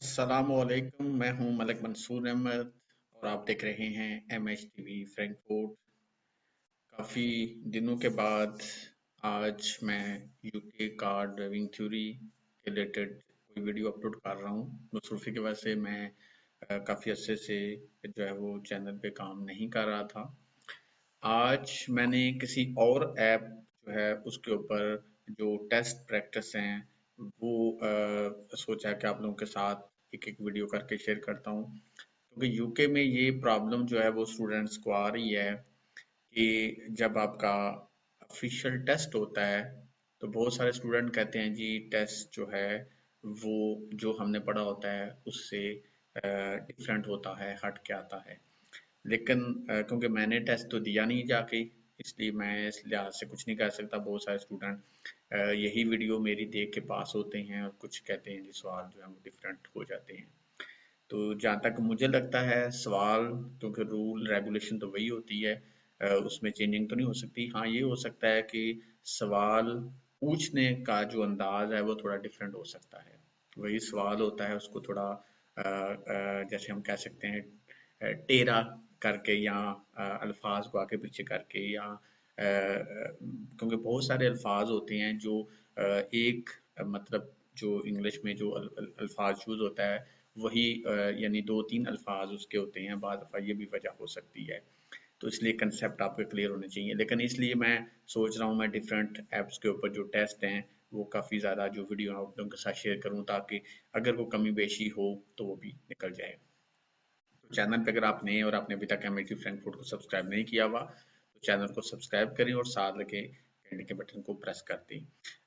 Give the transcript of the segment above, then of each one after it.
अस्सलामुअलैकुम। मैं हूं मलिक मंसूर अहमद और आप देख रहे हैं MHTV फ्रैंकफर्ट। काफ़ी दिनों के बाद आज मैं यूके कार ड्राइविंग थ्योरी के रिलेटेड कोई वीडियो अपलोड कर रहा हूं। मसरूफ़ी की वजह से मैं काफ़ी अरसे से जो है वो चैनल पे काम नहीं कर रहा था। आज मैंने किसी और ऐप जो है उसके ऊपर जो टेस्ट प्रैक्टिस हैं वो सोचा कि आप लोगों के साथ एक एक वीडियो करके शेयर करता हूँ, क्योंकि यूके में ये प्रॉब्लम जो है वो स्टूडेंट्स को आ रही है कि जब आपका ऑफिशियल टेस्ट होता है तो बहुत सारे स्टूडेंट कहते हैं जी टेस्ट जो है वो जो हमने पढ़ा होता है उससे डिफरेंट होता है, हट के आता है। लेकिन क्योंकि मैंने टेस्ट तो दिया नहीं जाके, इसलिए मैं इस लिहाज से कुछ नहीं कर सकता। बहुत सारे स्टूडेंट यही वीडियो मेरी देख के पास होते हैं और कुछ कहते हैं जी सवाल जो है वो डिफरेंट हो जाते हैं। तो जहाँ तक मुझे लगता है सवाल, क्योंकि रूल रेगुलेशन तो वही होती है, उसमें चेंजिंग तो नहीं हो सकती। हाँ, ये हो सकता है कि सवाल पूछने का जो अंदाज है वो थोड़ा डिफरेंट हो सकता है। वही सवाल होता है उसको थोड़ा जैसे हम कह सकते हैं टेढ़ा करके या अल्फाज को आगे पीछे करके या क्योंकि बहुत सारे अल्फाज होते हैं जो एक मतलब जो इंग्लिश में जो अल्फाज यूज होता है वही यानी दो तीन अल्फाज उसके होते हैं। बाद दफा ये भी वजह हो सकती है, तो इसलिए कंसेप्ट आपके क्लियर होने चाहिए। लेकिन इसलिए मैं सोच रहा हूँ मैं डिफरेंट ऐप्स के ऊपर जो टेस्ट हैं वो काफ़ी ज़्यादा जो वीडियो आप लोगों के साथ शेयर करूँ, ताकि अगर वो कमी बेशी हो तो वो भी निकल जाए। तो चैनल पे अगर आप नए हैं और आपने अभी तक एमएटी फ्रैंकफर्ट को सब्सक्राइब नहीं किया हुआ तो चैनल को सब्सक्राइब करें और साथ लगे घंटे के बटन को प्रेस कर दें।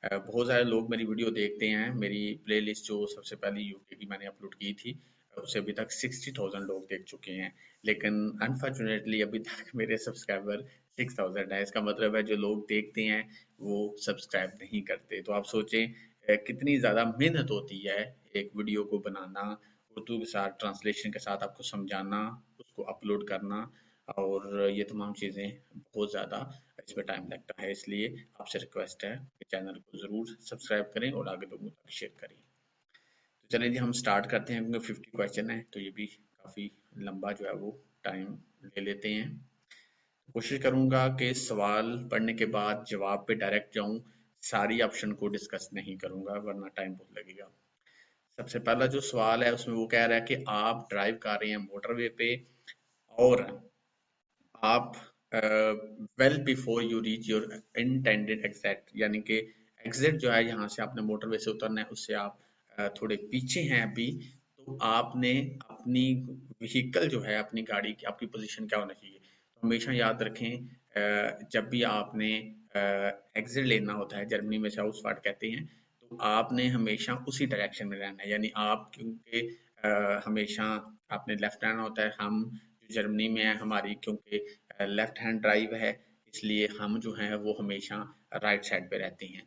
बहुत सारे लोग मेरी वीडियो देखते हैं। मेरी प्लेलिस्ट जो सबसे पहले यूके की मैंने अपलोड की थी उसे अभी तक 60,000 लोग देख चुके हैं, लेकिन अनफॉर्चुनेटली अभी तक मेरे सब्सक्राइबर 6,000 है। इसका मतलब है जो लोग देखते हैं वो सब्सक्राइब नहीं करते। तो आप सोचें कितनी ज़्यादा मेहनत होती है एक वीडियो को बनाना, उर्दू के साथ ट्रांसलेशन के साथ आपको समझाना, उसको अपलोड करना, और ये तमाम चीज़ें बहुत ज़्यादा इसमें टाइम लगता है। इसलिए आपसे रिक्वेस्ट है कि चैनल को ज़रूर सब्सक्राइब करें और आगे लोगों तक शेयर करें। तो चलिए जी हम स्टार्ट करते हैं, क्योंकि 50 क्वेश्चन है तो ये भी काफ़ी लंबा जो है वो टाइम ले लेते हैं। कोशिश करूंगा कि सवाल पढ़ने के बाद जवाब पे डायरेक्ट जाऊं, सारी ऑप्शन को डिस्कस नहीं करूंगा वरना टाइम बहुत लगेगा। सबसे पहला जो सवाल है उसमें वो कह रहा है कि आप ड्राइव कर रहे हैं मोटरवे पे और आप well before you reach your intended exit, यानी कि एग्जिट जो है यहाँ से आपने मोटरवे से उतरना है उससे आप थोड़े पीछे हैं अभी। तो आपने अपनी व्हीकल जो है अपनी गाड़ी की आपकी पोजीशन क्या होना चाहिए। तो हमेशा याद रखें जब भी आपने एग्जिट लेना होता है, जर्मनी में से आउटफार्ट कहते हैं, तो आपने हमेशा उसी डायरेक्शन में रहना है। यानी आप क्योंकि हमेशा आपने लेफ्ट रहना होता है। हम जो जर्मनी में है हमारी क्योंकि लेफ्ट हैंड ड्राइव है, इसलिए हम जो हैं वो हमेशा राइट साइड पे रहते हैं।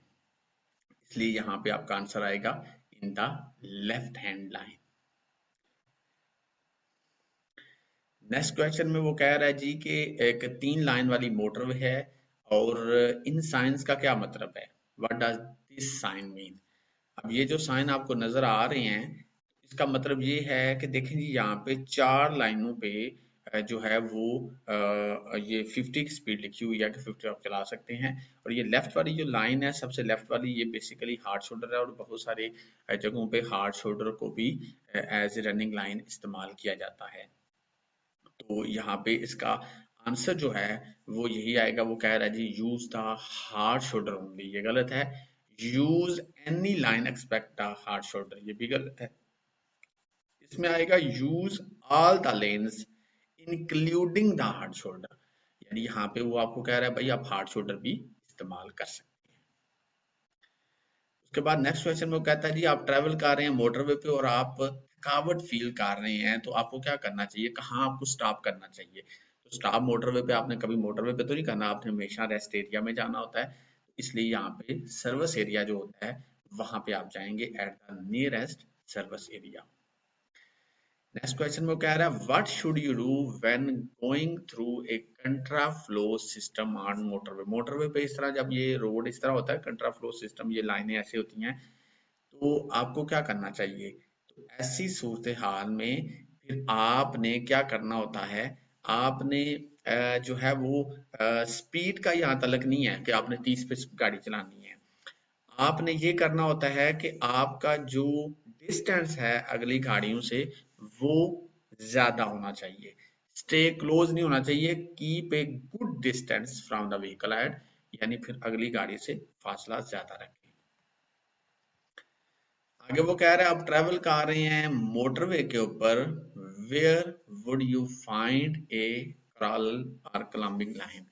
इसलिए यहाँ पे आपका आंसर आएगा in the left hand line. Next question में वो कह रहा है जी कि एक 3 लाइन वाली मोटरवे है और इन साइंस का क्या मतलब है। What does this sign mean. अब ये जो साइन आपको नजर आ रहे हैं इसका मतलब ये है कि देखें जी यहाँ पे 4 लाइनों पे जो है वो ये 50 की स्पीड लिखी हुई है कि 50 आप चला सकते हैं। और ये लेफ्ट वाली जो लाइन है सबसे लेफ्ट वाली ये बेसिकली हार्ड शोल्डर है और बहुत सारे जगहों पे हार्ड शोल्डर को भी एज ए रनिंग लाइन इस्तेमाल किया जाता है। तो यहाँ पे इसका आंसर जो है वो यही आएगा। वो कह रहा है जी use the hard shoulder only, ये गलत है। Use any line expect the hard shoulder, ये भी गलत है। इसमें आएगा use all the lanes including the hard shoulder, यानी यहाँ पे वो आपको कह रहा है भाई आप हार्ड शोल्डर भी इस्तेमाल कर सकते हैं। उसके बाद नेक्स्ट क्वेश्चन में वो कहता है जी आप ट्रैवल कर रहे हैं मोटरवे पे और आप थकावट फील कर रहे हैं तो आपको क्या करना चाहिए, कहाँ आपको स्टॉप करना चाहिए। तो स्टॉप मोटरवे पे आपने कभी मोटरवे पे तो नहीं करना, आपने हमेशा रेस्ट एरिया में जाना होता है। इसलिए यहाँ पे सर्विस एरिया जो होता है वहां पे आप जाएंगे at the nearest service area. Next question में वो कह रहा है what should you do when going through a कंट्रा flow system on motorway. Motorway पे इस तरह जब ये रोड इस तरह होता है कंट्रा फ्लो सिस्टम, ये लाइनें ऐसे होती हैं, तो आपको क्या करना चाहिए। ऐसी सूरत हाल में फिर आपने क्या करना होता है, आपने जो है वो स्पीड का यहाँ तलक नहीं है कि आपने 30 पे गाड़ी चलानी है। आपने ये करना होता है कि आपका जो डिस्टेंस है अगली गाड़ियों से वो ज्यादा होना चाहिए। स्टे क्लोज नहीं होना चाहिए, keep a good distance from the vehicle head, यानी फिर अगली गाड़ी से फासला ज्यादा रखें। आगे वो कह रहे हैं आप ट्रेवल कर रहे हैं मोटरवे के ऊपर, where would you find a crawl और क्लाइंबिंग लाइन।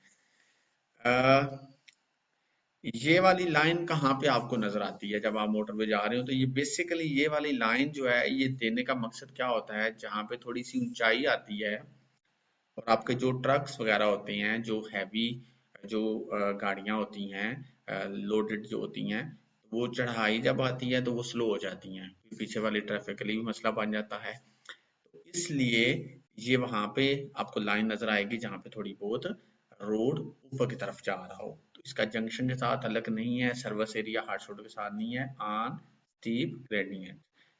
ये वाली लाइन कहाँ पे आपको नजर आती है जब आप मोटरवे जा रहे हो? तो ये बेसिकली ये वाली लाइन जो है ये देने का मकसद क्या होता है, जहाँ पे थोड़ी सी ऊंचाई आती है और आपके जो ट्रक्स वगैरह होते हैं, जो हैवी जो गाड़ियां होती हैं लोडेड जो होती हैं, वो चढ़ाई जब आती है तो वो स्लो हो जाती हैं, पीछे वाली ट्रैफिक के लिए भी मसला बन जाता है। तो इसलिए ये वहां पे आपको लाइन नजर आएगी जहाँ पे थोड़ी बहुत रोड ऊपर की तरफ जा रहा हो। तो इसका जंक्शन के साथ अलग नहीं है, सर्विस एरिया हार्ड शोल्डर के साथ नहीं है, ऑन स्टीप ग्रेडियंट,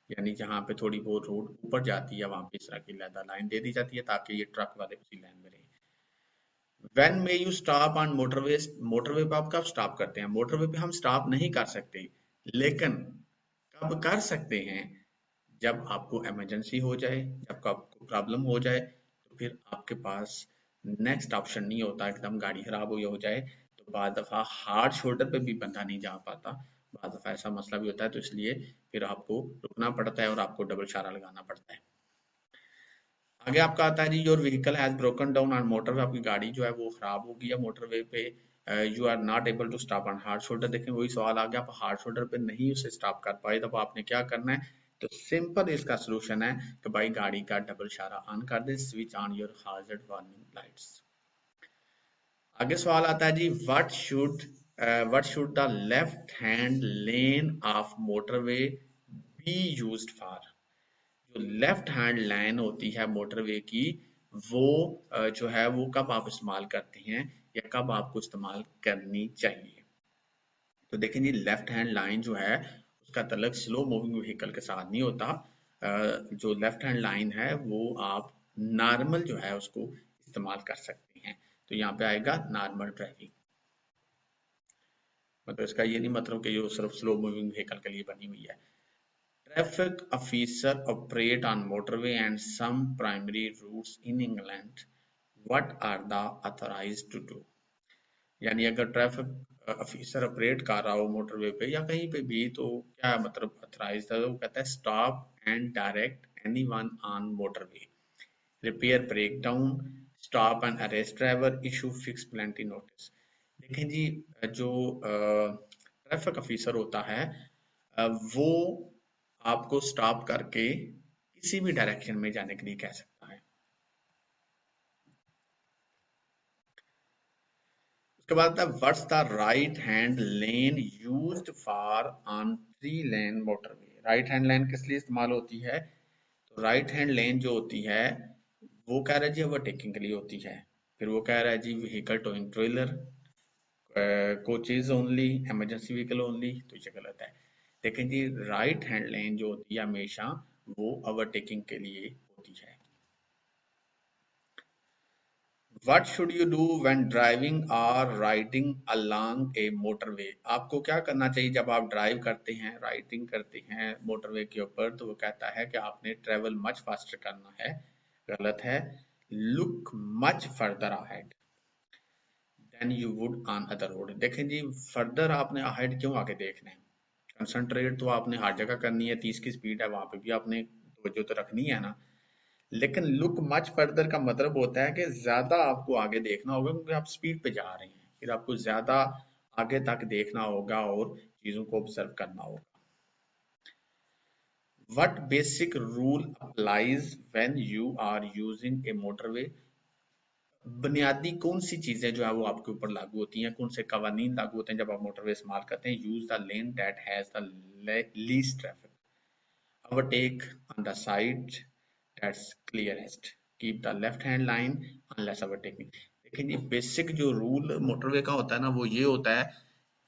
यानी जहाँ पे थोड़ी बहुत रोड ऊपर जाती है वहां पे इस तरह की लैदा लाइन दे दी जाती है ताकि ये ट्रक वाले उसी लाइन में रहे। When may you stop on motorway, motorway पे आप कब स्टॉप करते हैं? मोटरवे पे हम स्टॉप नहीं कर सकते, लेकिन कब कर सकते हैं? जब आपको इमरजेंसी हो जाए, जब आपको प्रॉब्लम हो जाए, तो फिर आपके पास नेक्स्ट ऑप्शन नहीं होता, एकदम गाड़ी खराब हुई हो जाए तो बाद दफा हार्ड शोल्डर पे भी बंदा नहीं जा पाता, बाद दफा ऐसा मसला भी होता है, तो इसलिए फिर आपको रुकना पड़ता है और आपको डबल इशारा लगाना पड़ता है। आगे आपका आता है जी, your vehicle has broken down on motorway, आपकी गाड़ी जो है वो खराब हो गई है मोटरवे पे, you are not able to stop on hard shoulder. देखें वही सवाल आ गया, आप हार्ड शोल्डर पे नहीं उसे स्टॉप कर पाए, तब आपने क्या करना है? तो सिंपल इसका सोल्यूशन है कि भाई गाड़ी का डबल इशारा ऑन कर दे, switch on your hazard warning lights. आगे सवाल आता है जी, what should the left hand lane of motorway be used for. जो लेफ्ट हैंड लाइन होती है मोटरवे की, वो जो है वो कब आप इस्तेमाल करते हैं या कब आपको इस्तेमाल करनी चाहिए? तो देखें जी, लेफ्ट हैंड लाइन जो है उसका तल्लुक स्लो मूविंग व्हीकल के साथ नहीं होता। जो लेफ्ट हैंड लाइन है वो आप नॉर्मल जो है उसको इस्तेमाल कर सकते हैं। तो यहाँ पे आएगा नॉर्मल ड्राइविंग। मतलब इसका ये नहीं मतलब कि ये सिर्फ स्लो मूविंग व्हीकल के लिए बनी हुई है। Traffic officer operate on motorway and some primary routes in England. What are the authorized to do? यानी अगर ट्रैफिक ऑफिसर ऑपरेट कर रहा हो मोटरवे पे या कहीं पे भी, तो क्या मतलब अथोराइज है? वो कहता है stop and direct anyone on motorway, repair breakdown, stop and arrest driver, issue fix penalty notice. देखें जी, जो ट्रैफिक ऑफिसर होता है वो आपको स्टॉप करके किसी भी डायरेक्शन में जाने के लिए कह सकता है। उसके बाद what's the right hand lane used for on 3 lane motorway. Right hand lane किस लिए इस्तेमाल होती है? तो राइट हैंड लेन जो होती है वो कह रहा है जी ओवरटेकिंग के लिए होती है। फिर वो कह रहा है जी vehicle towing trailer, coaches only, emergency vehicle only, तो ये गलत है। लेकिन जी राइट हैंड लेन जो होती है हमेशा वो ओवरटेकिंग के लिए होती है। What should you do when driving or riding along a motorway? आपको क्या करना चाहिए जब आप ड्राइव करते हैं, राइडिंग करते हैं मोटरवे के ऊपर? तो वो कहता है कि आपने ट्रेवल मच फास्टर करना है। गलत है। Look much further ahead than you would on other road. देखें जी, फर्दर आपने अहेड क्यों आगे देखना है? कंसंट्रेट तो आपने हर जगह करनी है, 30 की स्पीड है वहां पे भी आपने तवज्जो तो रखनी है ना। लेकिन लुक मच फर्दर का मतलब होता है कि ज्यादा आपको आगे देखना होगा क्योंकि आप स्पीड पे जा रहे हैं, फिर आपको ज्यादा आगे तक देखना होगा और चीजों को ऑब्जर्व करना होगा। What basic rule applies when you are using a motorway? बुनियादी कौन सी चीजें जो है वो आपके ऊपर लागू होती हैं, कौन से कवानीन लागू होते हैं जब आप मोटरवे इस्तेमाल करते हैं? Use the lane that has the least traffic, overtake on the side that's clearest, keep the left hand line unless overtaking। लेकिन ये बेसिक जो रूल मोटरवे का होता है ना वो ये होता है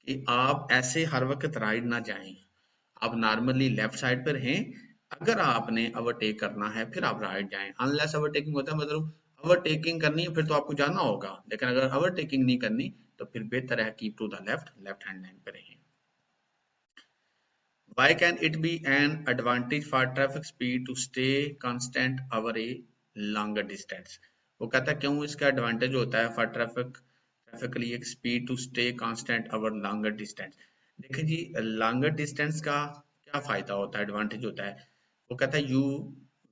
कि आप ऐसे हर वक्त राइड ना जाएं, आप नॉर्मली लेफ्ट साइड पर रहें, अगर आपने ओवरटेक करना है फिर आप राइट जाएं, अनलेस ओवरटेकिंग होता है मतलब ओवरटेकिंग करनी है फिर तो आपको जाना होगा, लेकिन अगर ओवरटेकिंग नहीं करनी तो फिर बेहतर है keep to the left hand line पे रहें। Why can it be an advantage for traffic speed to stay constant over a longer distance? वो कहता है क्यों इसका एडवांटेज होता है फॉर ट्रैफिक के लिए speed to stay constant over longer distance. देखिए जी, लॉन्गर डिस्टेंस का क्या फायदा होता है, एडवांटेज होता है, वो कहता है you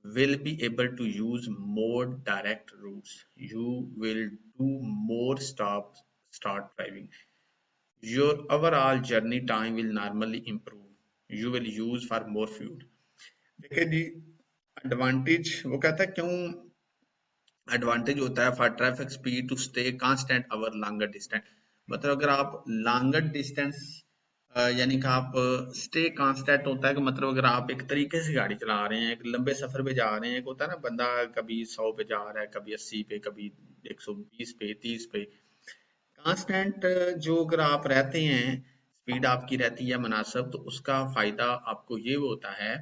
will be able to use more direct routes, you will do more start driving, your overall journey time will normally improve. You will use for more fuel. देखिए जी, एडवांटेज वो कहता है क्यों एडवांटेज होता है for traffic speed to stay constant over longer distance. मतलब अगर आप लॉन्गर डिस्टेंस यानी कि आप स्टे कांस्टेंट होता है कि मतलब अगर आप एक तरीके से गाड़ी चला रहे हैं, एक लंबे सफर पे जा रहे हैं, एक होता है ना बंदा कभी 100 पे जा रहा है, कभी 80 पे, कभी 120 पे, 30 पे, कांस्टेंट जो अगर आप रहते हैं, स्पीड आपकी रहती है मुनासिब, तो उसका फायदा आपको ये होता है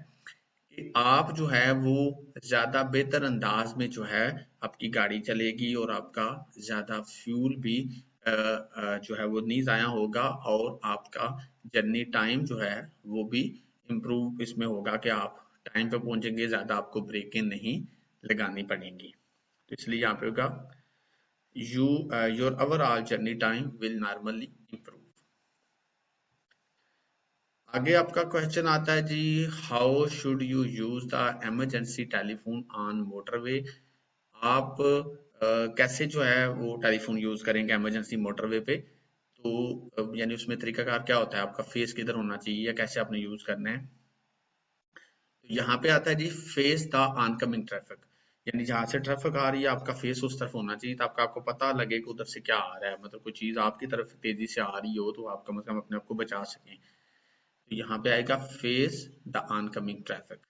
कि आप जो है वो ज्यादा बेहतर अंदाज में जो है आपकी गाड़ी चलेगी और आपका ज्यादा फ्यूल भी जो है वो नहीं जाया होगा और आपका जर्नी टाइम जो है वो भी इम्प्रूव इसमें होगा कि आप टाइम पे पहुंचेंगे, ज्यादा आपको ब्रेकें नहीं लगानी पड़ेंगी। तो इसलिए यहाँ पे होगा your overall journey time will normally improve। आगे आपका क्वेश्चन आता है जी, how should you use the emergency telephone on motorway. आप कैसे जो है वो टेलीफोन यूज करेंगे इमरजेंसी मोटरवे पे, तो यानी उसमें तरीकाकार क्या होता है, आपका फेस किधर होना चाहिए या कैसे आपने यूज करना है। तो यहाँ पे आता है जी, फेस द ऑनकमिंग ट्रैफिक, यानी जहां से ट्रैफिक आ रही है आपका फेस उस तरफ होना चाहिए, तो आपको पता लगे कि उधर से क्या आ रहा है, मतलब कोई चीज आपकी तरफ तेजी से आ रही हो तो आप कम से कम अपने आप को बचा सकें। तो यहाँ पे आएगा फेस द ऑनकमिंग ट्रैफिक।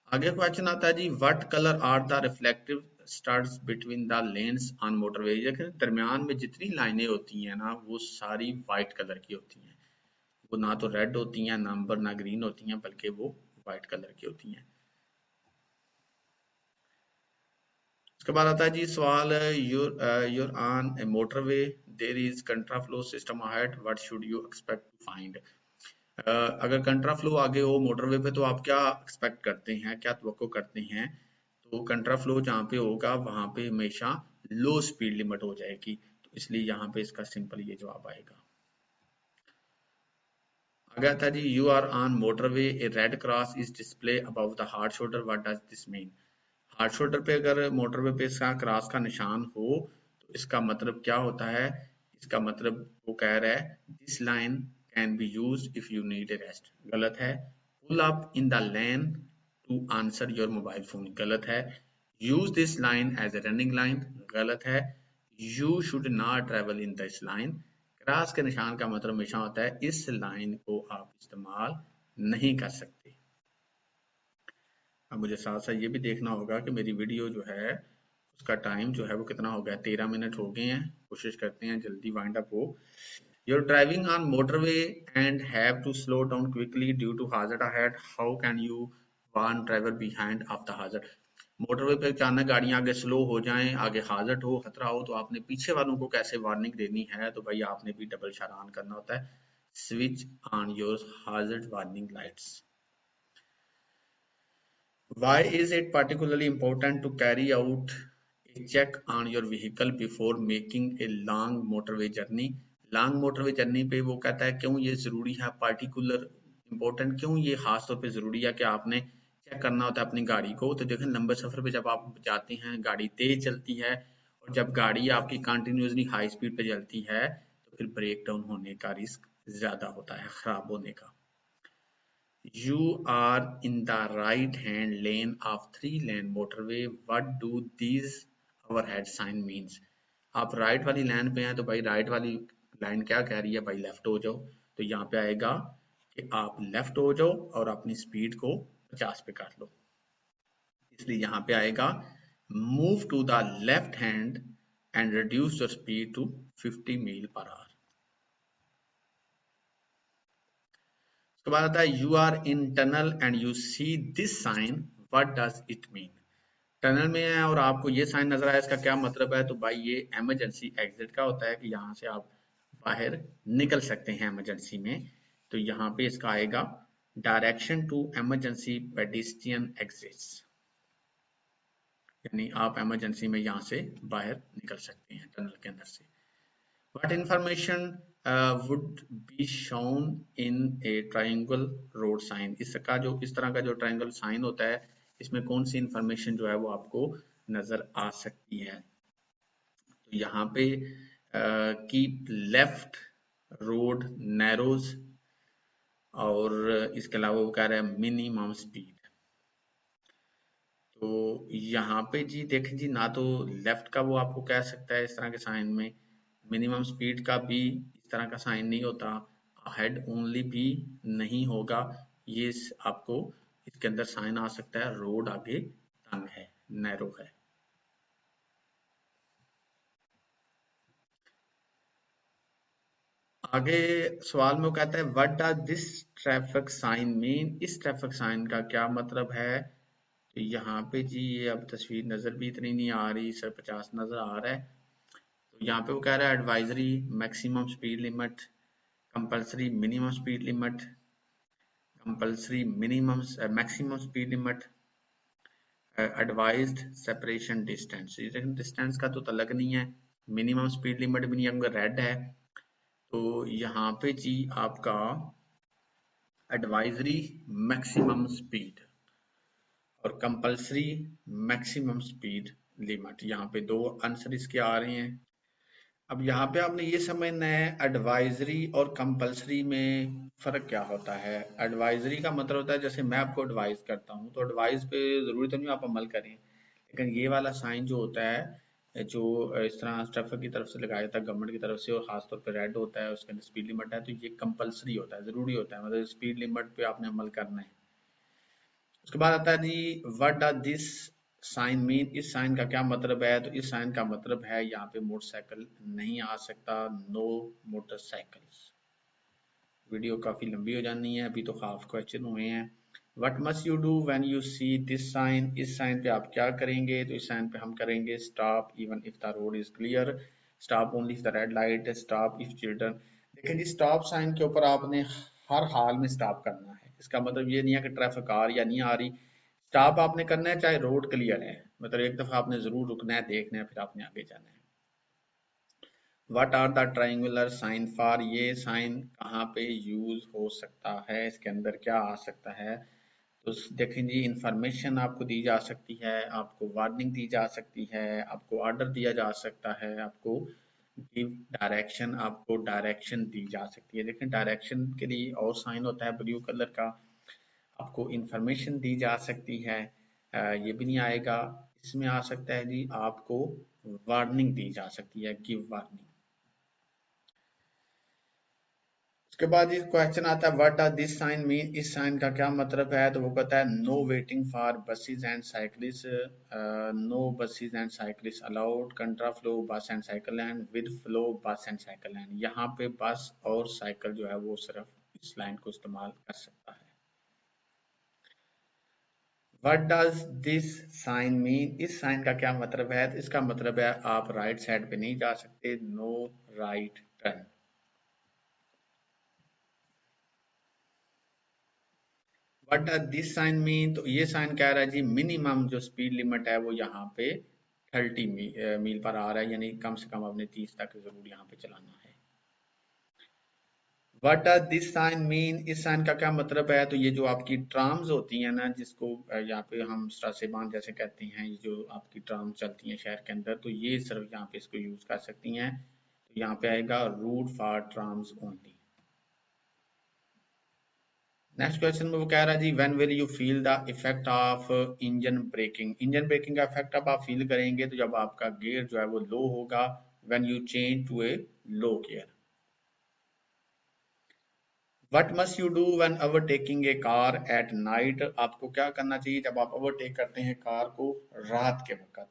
आगे क्वेश्चन आता है जी, what colour are the reflective studs between the lanes on motorway. दरमियान में जितनी लाइनें होती हैं ना वो सारी व्हाइट कलर की होती हैं, वो ना तो रेड होती हैं, नंबर ना ग्रीन होती हैं, बल्कि वो व्हाइट कलर की होती हैं। उसके बाद आता है जी सवाल, you're on a motorway there is contra flow system ahead, what should you expect to find. अगर कंट्रा फ्लो आगे हो मोटरवे पे तो आप क्या एक्सपेक्ट करते हैं, क्या तवक्को करते हैं। तो कंट्रा फ्लो जहाँ पे होगा वहां पे हमेशा लो स्पीड लिमिट हो जाएगी, तो इसलिए यहाँ पे इसका सिंपल ये जवाब आएगा। आगे आता है जी, you are on motorway a red cross is display above the hard shoulder, what does this mean. Hard shoulder पे अगर मोटरवे पे इसका क्रॉस का निशान हो तो इसका मतलब क्या होता है, इसका मतलब वो कह रहा है this line can be used if you need a rest, गलत है। Pull up in the lane to answer your mobile phone, गलत है। Use this line as a running line, गलत है। You should not travel in this line, cross के निशान का मतलब हमेशा होता है इस लाइन को आप इस्तेमाल नहीं कर सकते। अब मुझे साथ साथ ये भी देखना होगा कि मेरी वीडियो जो है उसका टाइम जो है वो कितना हो गया, 13 मिनट हो गए हैं, कोशिश करते हैं जल्दी वाइंड अप हो। You're driving on motorway and have to slow down quickly due to hazard ahead. How can you warn driver behind of the hazard? Motorway पे अचानक गाड़ियां आगे स्लो हो जाएं, आगे हाजत हो, खतरा हो, तो आपने पीछे वालों को कैसे वार्निंग देनी है, तो भाई आपने भी डबल चालान करना होता है, switch on your hazard warning lights. Why is it particularly important to carry out a check on your vehicle before making a long motorway journey? Long motorway journey पे वो कहता है क्यों ये जरूरी है, पार्टिकुलर इंपॉर्टेंट क्यों ये खास तौर पे जरूरी है कि आपने चेक करना होता है अपनी गाड़ी को। तो देखें लंबे सफर पे जब आप जाते हैं गाड़ी तेज चलती है, और जब गाड़ी आपकी कंटिन्यूसली हाई स्पीड पे चलती है तो फिर ब्रेक डाउन होने का रिस्क ज्यादा होता है, खराब होने का। You are in the right-hand lane of three-lane motorway. What do these overhead sign means? आप राइट वाली लाइन पे हैं तो भाई राइट वाली लाइन क्या कह रही है, भाई लेफ्ट हो जाओ। तो यहाँ पे आएगा कि आप लेफ्ट हो जाओ और अपनी स्पीड को 50 पे कर लो, इसलिए यहाँ पे आएगा move to the left hand and reduce your speed to 50 mile per hour. उसके बाद आता है you are in tunnel and you see this sign, what does it mean. Tunnel में है और आपको ये साइन नजर आया, इसका क्या मतलब है? तो भाई ये इमरजेंसी एग्जिट का होता है कि यहाँ से आप बाहर निकल सकते हैं इमरजेंसी में। तो यहाँ पे इसका आएगा direction to emergency pedestrian exits, यानी आप इमरजेंसी में यहाँ से बाहर निकल सकते हैं टनल के अंदर से। What information would be shown in a triangle road sign? इसका जो इस तरह का जो ट्रायंगल साइन होता है, इसमें कौन सी इंफॉर्मेशन जो है वो आपको नजर आ सकती है? तो यहाँ पे कीप लेफ्ट रोड नैरोज, और इसके अलावा वो कह रहा है मिनिमम स्पीड। तो यहाँ पे जी देखें जी, ना तो लेफ्ट का वो आपको कह सकता है इस तरह के साइन में, मिनिमम स्पीड का भी इस तरह का साइन नहीं होता, हेड ओनली भी नहीं होगा। ये आपको इसके अंदर साइन आ सकता है रोड आगे तंग है, नैरो है। आगे सवाल में वो कहता है what does this traffic sign mean? इस ट्रैफिक साइन का क्या मतलब है? तो यहाँ पे जी ये अब तस्वीर नजर भी इतनी नहीं आ रही, सर 50 नजर आ रहा है। तो यहाँ पे वो कह रहा है advisory maximum speed limit, compulsory minimum speed limit, compulsory minimum maximum speed limit, advised separation distance. लेकिन डिस्टेंस का तो तलक नहीं है, मिनिमम स्पीड लिमिट भी नहीं है, अगर रेड है। तो यहाँ पे जी आपका एडवाइजरी मैक्सिमम स्पीड और कंपल्सरी मैक्सिमम स्पीड लिमिट, यहाँ पे दो आंसर इसके आ रहे हैं। अब यहाँ पे आपने ये समझना है एडवाइजरी और कंपल्सरी में फर्क क्या होता है। एडवाइजरी का मतलब होता है जैसे मैं आपको एडवाइस करता हूँ, तो एडवाइस पे जरूरी तो नहीं आप अमल करें, लेकिन ये वाला साइन जो होता है, जो इस तरह ट्रैफिक की तरफ से लगाया जाता है गवर्नमेंट की तरफ से, और खासतौर पर रेड होता है, उसके अंदर स्पीड लिमिट है, तो ये कंपल्सरी होता है, जरूरी होता है, मतलब स्पीड लिमिट पे आपने अमल करना है। उसके बाद आता है जी what does this sign mean? इस साइन का क्या मतलब है? तो इस साइन का मतलब है यहाँ पे मोटरसाइकिल नहीं आ सकता, नो मोटरसाइकिल्स। वीडियो काफी लंबी हो जानी है, अभी तो हाफ क्वेश्चन हुए हैं। What must you do when you see this sign? इस साइन पे आप क्या करेंगे? तो इस साइन पे हम करेंगे stop even if the road is clear, stop only if the red light, stop if children. देखिए जी स्टॉप साइन के ऊपर आपने हर हाल में स्टॉप करना है, इसका मतलब ये नहीं है कि ट्रैफिक आ रही या नहीं आ रही, स्टॉप आपने करना है चाहे रोड क्लियर है, मतलब एक दफा आपने जरूर रुकना है, देखना है, फिर आपने आगे जाना है। What are the triangular sign for? ये साइन कहाँ पे यूज हो सकता है, इसके अंदर क्या आ सकता है? तो देखें जी इंफॉर्मेशन आपको दी जा सकती है, आपको वार्निंग दी जा सकती है, आपको ऑर्डर दिया जा सकता है, आपको गिव डायरेक्शन, आपको डायरेक्शन दी जा सकती है। देखें डायरेक्शन के लिए और साइन होता है ब्लू कलर का, आपको इंफॉर्मेशन दी जा सकती है, ये भी नहीं आएगा। इसमें आ सकता है जी आपको वार्निंग दी जा सकती है, गिव वार्निंग। उसके बाद ये क्वेश्चन आता है what does this sign mean? इस साइन का क्या मतलब है? तो वो कहता है no waiting for buses and cyclist, no buses and cyclist allowed, contra flow bus and cycle lane, with flow bus and cycle lane. यहाँ पे बस और साइकिल जो है वो सिर्फ इस लाइन को इस्तेमाल कर सकता है। What does this sign mean? इस साइन का क्या मतलब है? तो इसका मतलब है आप राइट साइड पे नहीं जा सकते, no right turn. What does this sign mean? तो ये साइन कह रहा है जी मिनिमम जो स्पीड लिमिट है वो यहाँ पे 30 मील पर आ रहा है, यानी कम से कम आपने 30 तक जरूर यहाँ पे चलाना है। What does this sign mean? इस साइन का क्या मतलब है? तो ये जो आपकी ट्राम्स होती हैं ना, जिसको यहाँ पे हम स्ट्रासेबान जैसे कहते हैं, ये जो आपकी ट्राम चलती हैं शहर के अंदर, तो ये सिर्फ यहाँ पे इसको यूज कर सकती हैं। तो यहाँ पे आएगा route for trams only. Next question में वो कह रहा है जी when will you feel the effect of engine braking? Engine braking का इफेक्ट अब आप फील करेंगे तो जब आपका गियर जो है वो लो होगा, when you change to a low gear. What must you do when overtaking a car at night? आपको क्या करना चाहिए जब आप ओवरटेक करते हैं कार को रात के वक्त?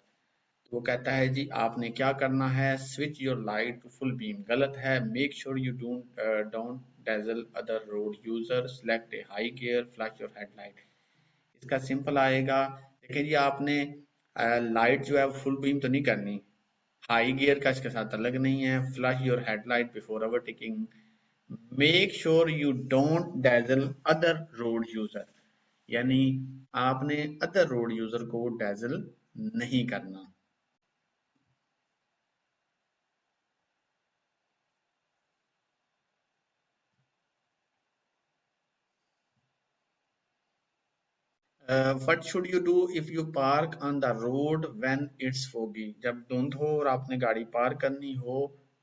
वो कहता है जी आपने क्या करना है, switch your light to full beam, गलत है। Make sure you don't dazzle other road user, select a high gear, flash your headlight. इसका सिंपल आएगा, देखिए जी आपने लाइट जो है फुल बीम तो नहीं करनी, हाई गियर का इसके साथ अलग नहीं है, flash your headlight before overtaking, make sure you don't dazzle other road user, यानी आपने अदर रोड यूजर को डेजल नहीं करना। What should you do if you park on the road when it's foggy, जब धुंध हो और आपने गाड़ी पार्क करनी हो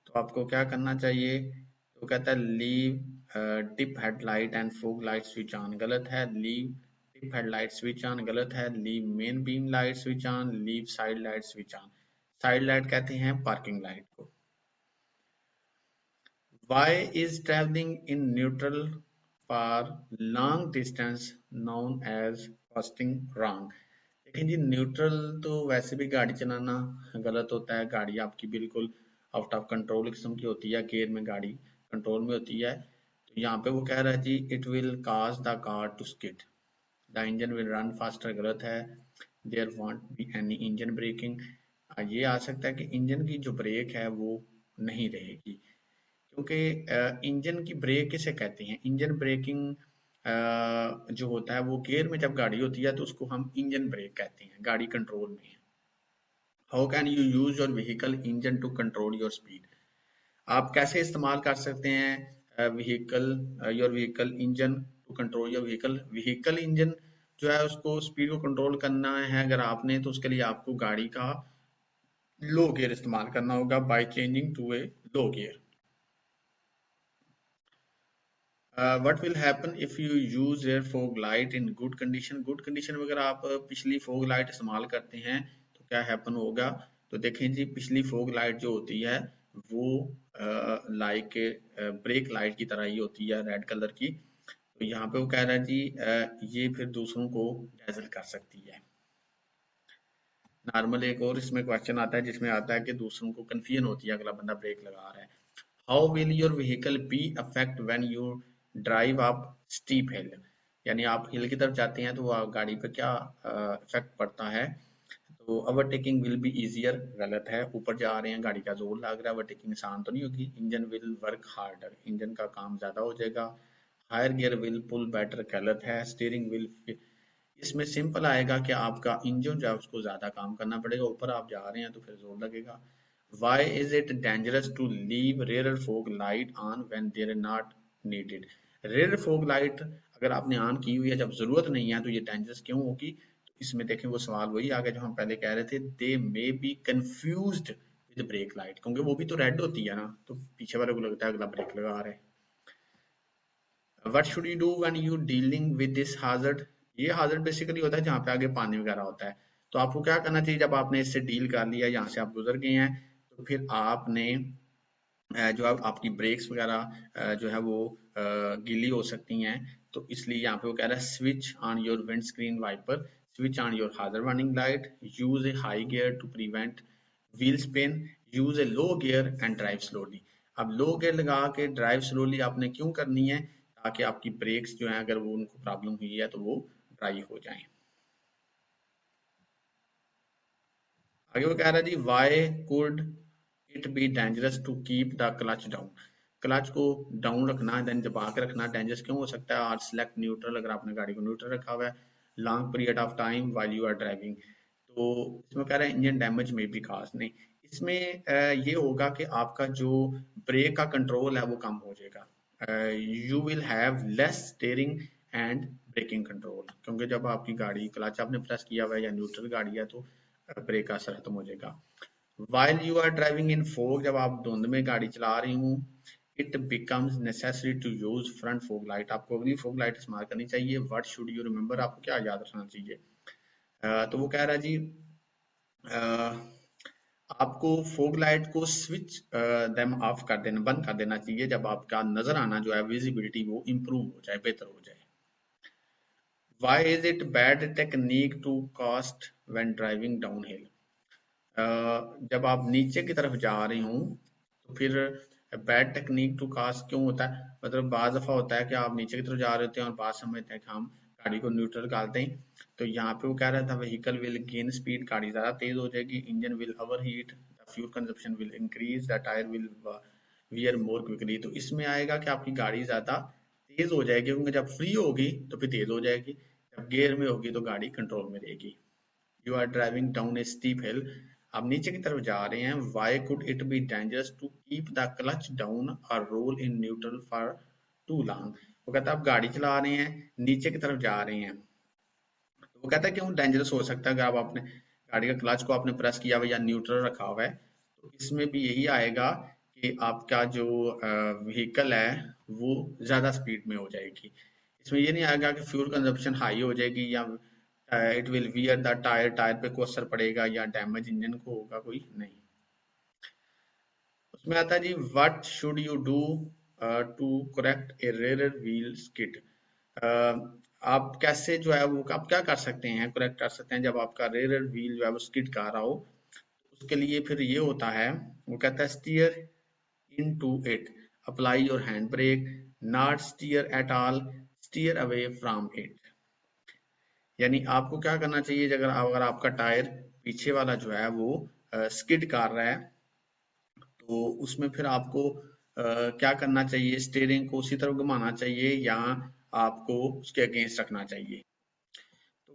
तो आपको क्या करना चाहिए। तो कहता है leave tip headlight and fog light switch on, गलत है। Leave tip headlight switch on, गलत है। Leave main beam light switch on, leave side light switch on. Side light कहते हैं पार्किंग लाइट को। Why is traveling in neutral for long distance known as costing wrong? लेकिन जी neutral तो वैसे भी गाड़ी चलाना गलत होता है, गाड़ी आपकी बिल्कुल आउट ऑफ कंट्रोल किस्म की होती है, गेयर में गाड़ी कंट्रोल में होती है। तो यहाँ पे वो कह रहा है जी it will cause the car to skid, the engine will run faster, गलत है। There won't be any engine braking, ये आ सकता है कि इंजन की जो ब्रेक है वो नहीं रहेगी, क्योंकि इंजन की ब्रेक किसे कहते हैं, इंजन ब्रेकिंग जो होता है वो गियर में जब गाड़ी होती है तो उसको हम इंजन ब्रेक कहते हैं, गाड़ी कंट्रोल में है। How can you use your vehicle engine to control your speed, आप कैसे इस्तेमाल कर सकते हैं vehicle your vehicle engine to control your vehicle, vehicle engine जो है उसको स्पीड को कंट्रोल करना है अगर आपने, तो उसके लिए आपको गाड़ी का लो गियर इस्तेमाल करना होगा by changing to a low gear. What will happen if you use air fog light in good condition, good condition में अगर आप पिछली फोग लाइट इस्तेमाल करते हैं तो क्या हैपन होगा। तो देखें जी पिछली फोग लाइट जो होती है वो लाइक ब्रेक लाइट की तरह ही होती है, रेड कलर की। तो यहाँ पे वो कह रहा है जी ये फिर दूसरों को डैजल कर सकती है। नॉर्मल एक और इसमें क्वेश्चन आता है जिसमें आता है कि दूसरों को कंफ्यूजन होती है, अगला बंदा ब्रेक लगा रहा है। How will your vehicle be affect when you drive up steep hill, यानी आप हिल की तरफ जाते हैं तो गाड़ी पे क्या इफेक्ट पड़ता है। तो ओवरटेकिंग विल बी इजियर, गलत है। ऊपर जा रहे हैं गाड़ी का जोर लग रहा है, ओवरटेकिंग आसान तो नहीं होगी। Engine will work harder, engine का काम ज्यादा हो जाएगा। Higher gear will pull better, गलत है। स्टीयरिंग विल, इसमें सिंपल आएगा कि आपका इंजन जो है उसको ज्यादा काम करना पड़ेगा, ऊपर आप जा रहे हैं तो फिर जोर लगेगा। Why is it dangerous to leave rear fog light on when they're not needed? rear fog light अगर आपने ऑन की हुई है जब जरूरत नहीं है तो ये डेंजरस क्यों होगी। तो इसमें देखें वो सवाल वही आ गया जो हम पहले कह रहे थे, they may be confused with brake light, क्योंकि वो भी तो रेड होती है ना, तो पीछे वाले को लगता है अगला ब्रेक लगा रहा है। What should you do when you dealing with this hazard? ये hazard बेसिकली होता है जहाँ पे आगे पानी वगैरह होता है। तो आपको क्या करना चाहिए, जब आपने इससे डील कर लिया, यहाँ से आप गुजर गए हैं, तो फिर आपने जो आपकी ब्रेक्स वगैरह जो है वो गीली हो सकती हैं। तो इसलिए यहाँ पे वो कह रहा है switch on your windscreen wiper, switch on your hazard warning light, use a high gear to prevent wheel spin, use a low gear and drive slowly. अब लो गियर लगा के ड्राइव स्लोली आपने क्यों करनी है, ताकि आपकी breaks जो है अगर वो उनको प्रॉब्लम हुई है तो वो ड्राई हो जाएं। आगे वो कह रहा है जी why could it be dangerous to keep the clutch down, clutch को डाउन रखना देन दबा के रखना डेंजरस क्यों हो सकता है। और सिलेक्ट न्यूट्रल, अगर आपने गाड़ी को न्यूट्रल रखा हुआ है long period of time while you are driving. तो इसमें कह रहा है इंजन डैमेज में भी खास नहीं, इसमें ये होगा कि आपका जो ब्रेक का कंट्रोल है वो कम हो जाएगा। You will have less steering and braking control, क्योंकि जब आपकी गाड़ी क्लच आपने प्रेस किया हुआ है या न्यूट्रल गाड़ी है तो ब्रेक का असर खत्म हो जाएगा। While you are driving in fog, जब आप धुंध में गाड़ी चला रही हूँ, it becomes necessary to use front fog light, आपको अगली fog light इस्तेमाल करनी चाहिए। What should you remember, आपको क्या याद रखना चाहिए। तो वो कह रहा है जी आपको फोग लाइट को स्विच देम ऑफ कर देना, बंद कर देना चाहिए जब आपका नजर आना जो है विजिबिलिटी वो इम्प्रूव हो जाए, बेहतर हो जाए। Why is it bad technique to coast when driving downhill? जब आप नीचे की तरफ जा रहे हो तो फिर बैड टेक्निक टू कास्ट क्यों होता है, मतलब बाज दफा होता है कि आप नीचे की तरफ जा रहे होते हैं और बात समझते हैं कि हम गाड़ी को न्यूट्रल डालते हैं, तो यहाँ पे वो कह रहा था व्हीकल विल गेन स्पीड, गाड़ी ज्यादा तेज हो जाएगी, engine will over heat, the fuel consumption will increase, the tyre will wear more quickly. तो इसमें आएगा कि आपकी गाड़ी ज्यादा तेज हो जाएगी, क्योंकि जब फ्री होगी तो फिर तेज हो जाएगी, जब गियर में होगी तो गाड़ी कंट्रोल में रहेगी। You are driving down a steep hill, आप नीचे की तरफ जा रहे हैं, why could it be dangerous to keep the clutch down और roll in neutral for too long. वो कहता है आप गाड़ी चला रहे हैं, नीचे की तरफ जा रहे हैं, तो वो कहता है क्यों डेंजरस हो सकता है, अगर आप अपने गाड़ी का क्लच को आपने प्रेस किया हुआ या न्यूट्रल रखा हुआ है, तो इसमें भी यही आएगा कि आपका जो व्हीकल है वो ज्यादा स्पीड में हो जाएगी। इसमें ये नहीं आएगा कि फ्यूल कंजप्शन हाई हो जाएगी या it will wear the tyre, tyre पे कोई असर पड़ेगा या डैमेज इंजन को होगा, कोई नहीं। उसमें आता है जी what should you do to correct a rear wheel skid. आप कैसे जो है वो आप क्या कर सकते हैं, करेक्ट कर सकते हैं जब आपका रेयर व्हील जो है वो स्किड कर रहा हो। उसके लिए फिर ये होता है, वो कहता है steer into it, apply your hand brake, not steer at all, steer away from it. यानी आपको क्या करना चाहिए, अगर अगर आपका टायर पीछे वाला जो है वो स्किड कर रहा है, तो उसमें फिर आपको क्या करना चाहिए, स्टीयरिंग को उसी तरफ घुमाना चाहिए या आपको उसके अगेंस्ट रखना चाहिए।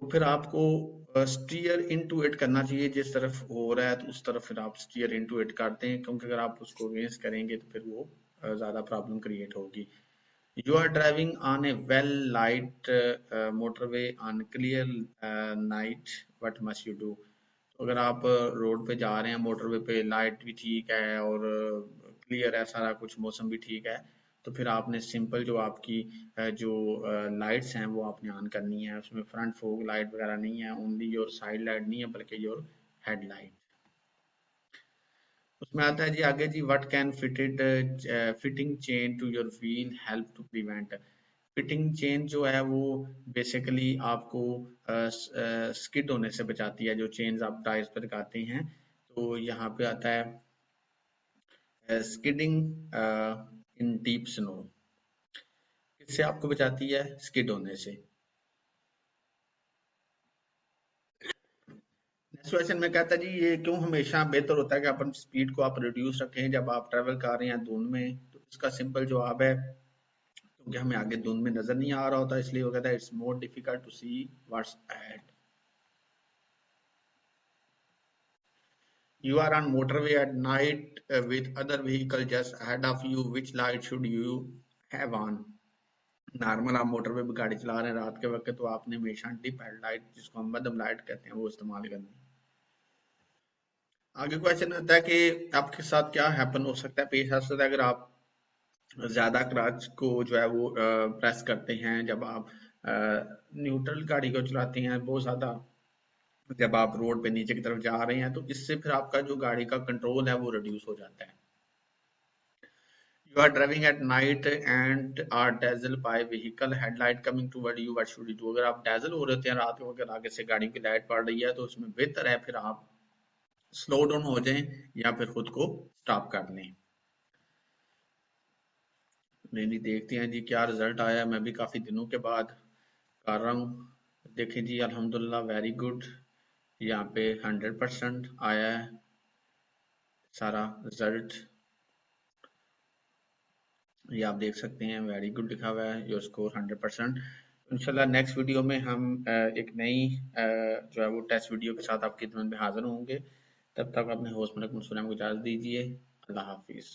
तो फिर आपको स्टीयर इन टू इट करना चाहिए, जिस तरफ हो रहा है तो उस तरफ फिर आप स्टीयर इन टू इट करते हैं, क्योंकि अगर आप उसको अगेंस्ट करेंगे तो फिर वो ज्यादा प्रॉब्लम क्रिएट होगी। You are driving on a well-light motorway on clear night. What must you do? तो अगर आप रोड पे जा रहे हैं, मोटरवे पे लाइट भी ठीक है और क्लियर है, सारा कुछ मौसम भी ठीक है, तो फिर आपने सिंपल जो आपकी जो लाइट्स हैं वो आपने ऑन करनी है। उसमें फ्रंट फोग लाइट वगैरह नहीं है, ओनली योर साइड लाइट नहीं है बल्कि योर हेड लाइट। उसमें आता है जी आगे जी what can fitted fitting chain to your wheel help to prevent. Fitting chain जो है वो बेसिकली आपको स्किड होने से बचाती है, जो चेन्स आप टायर्स पर लगाते हैं। तो यहाँ पे आता है स्किडिंग इन डीप स्नो, किससे आपको बचाती है, स्किड होने से। नेक्स्ट क्वेश्चन में कहता है जी ये क्यों हमेशा बेहतर होता है कि अपन स्पीड को आप रिड्यूस रखें जब आप ट्रेवल कर रहे हैं धुंध में। तो इसका सिंपल जवाब है, क्योंकि हमें आगे धुंध में नजर नहीं आ रहा होता, इसलिए वो कहता है it's more difficult to see what's ahead. You are on motorway at night with other vehicle just ahead of you. Which light should you have on? Normal आप मोटरवे पे गाड़ी चला रहे हैं रात के वक्त, तो आपने हमेशा डिप हेडलाइट, जिसको हम मध्यम लाइट कहते हैं, वो इस्तेमाल करनी है। आगे क्वेश्चन आता है कि आपके साथ क्या हैपन हो सकता है, पेश आ सकता है, अगर आप ज्यादा क्लच को जो है वो प्रेस करते हैं, जब आप न्यूट्रल गाड़ी को चलाते हैं बहुत ज्यादा, जब आप रोड पे नीचे की तरफ जा रहे हैं, तो इससे फिर आपका जो गाड़ी का कंट्रोल है वो रिड्यूस हो जाता है। You are driving at night and are dazzled by vehicle headlight coming toward you. What should you do? अगर आप dazzle हो रहे होते हैं रात को, अगर आगे से गाड़ी की लाइट पड़ रही है, तो उसमें बेहतर है फिर आप स्लो डाउन हो जाएं या फिर खुद को स्टॉप कर लें। नहीं नहीं, देखते हैं जी क्या रिजल्ट आया। मैं भी काफी दिनों के बाद कर रहा हूँ। देखें जी अल्हम्दुलिल्लाह वेरी गुड, यहाँ पे 100% आया है सारा रिजल्ट। ये आप देख सकते हैं वेरी गुड लिखा हुआ है, योर स्कोर 100%। इंशाल्लाह नेक्स्ट वीडियो में हम एक नई जो है वो टेस्ट वीडियो के साथ आपकी खिदमत में हाजिर होंगे। तब तक अपने होस्ट मलिक मुस्तफा को इजाज़त दीजिए। अल्लाह हाफिज़।